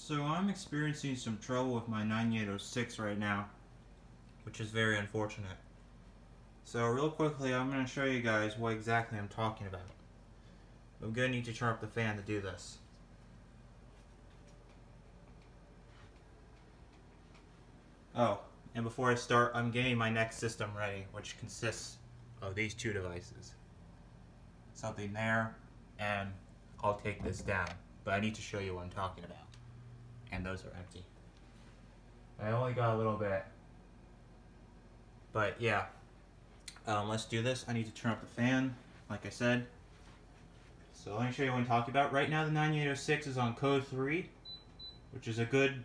So I'm experiencing some trouble with my 9806 right now, which is very unfortunate. So real quickly, I'm going to show you guys what exactly I'm talking about. I'm going to need to turn up the fan to do this. Oh, and before I start, I'm getting my next system ready, which consists of these two devices. Something there, and I'll take this down. But I need to show you what I'm talking about. And those are empty. I only got a little bit. But yeah, let's do this. I need to turn up the fan, like I said. So let me show you what I'm talking about. Right now the 9806 is on code 3, which is a good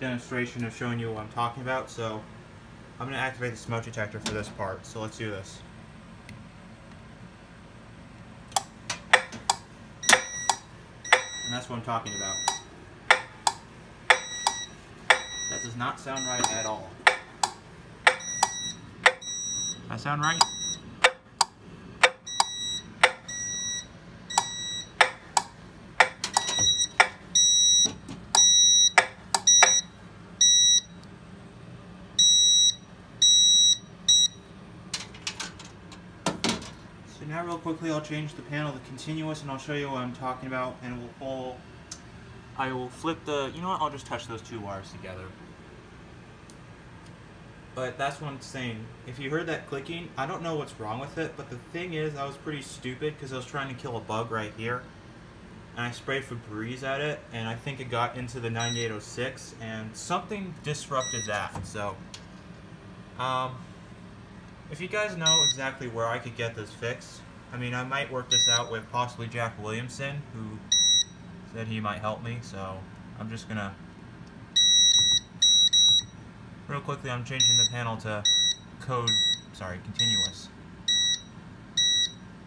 demonstration of showing you what I'm talking about. So I'm going to activate the smoke detector for this part. So let's do this. And that's what I'm talking about. That does not sound right at all. That sound right? So now real quickly I'll change the panel to continuous and I'll show you what I'm talking about, and I will flip the, you know what, I'll just touch those two wires together. But that's what I'm saying. If you heard that clicking, I don't know what's wrong with it, but the thing is, I was pretty stupid because I was trying to kill a bug right here. And I sprayed Febreze at it, and I think it got into the 9806, and something disrupted that. So, if you guys know exactly where I could get this fixed, I mean, I might work this out with possibly Jack Williamson, who said he might help me, so I'm just gonna... Real quickly, I'm changing the panel to continuous.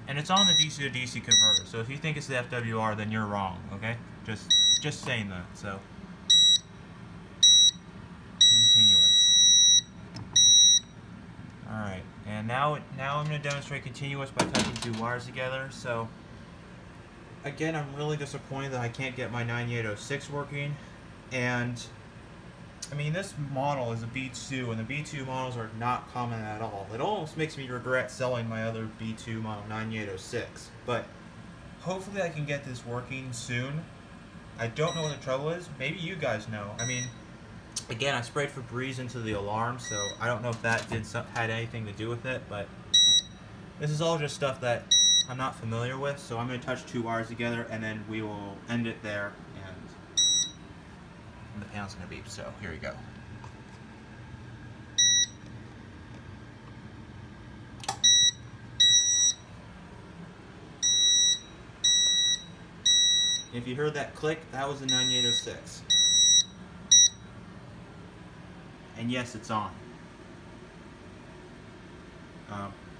And it's on the DC to DC converter, so if you think it's the FWR, then you're wrong, okay? Just saying that, so. Continuous. Alright, and now I'm going to demonstrate continuous by touching two wires together, so. Again, I'm really disappointed that I can't get my 9806 working, and I mean, this model is a B2, and the B2 models are not common at all. It almost makes me regret selling my other B2 model 9806. But hopefully I can get this working soon. I don't know what the trouble is. Maybe you guys know. I mean, again, I sprayed Febreze into the alarm, so I don't know if that had anything to do with it. But this is all just stuff that I'm not familiar with. So I'm going to touch two wires together, and then we will end it there. The panel's going to beep, so here we go. If you heard that click, that was the 9806. And yes, it's on.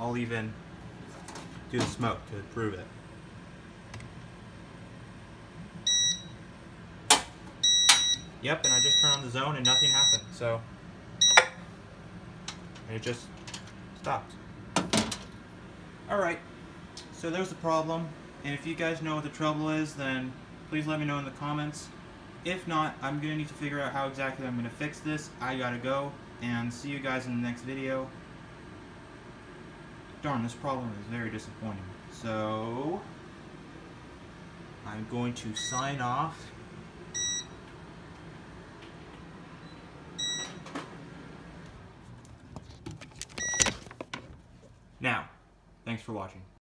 I'll even do the smoke to prove it. Yep, and I just turned on the zone and nothing happened, so it just stopped. Alright, so there's the problem, and if you guys know what the trouble is, then please let me know in the comments. If not, I'm going to need to figure out how exactly I'm going to fix this. I gotta go, and see you guys in the next video. Darn, this problem is very disappointing. So, I'm going to sign off. Now, thanks for watching.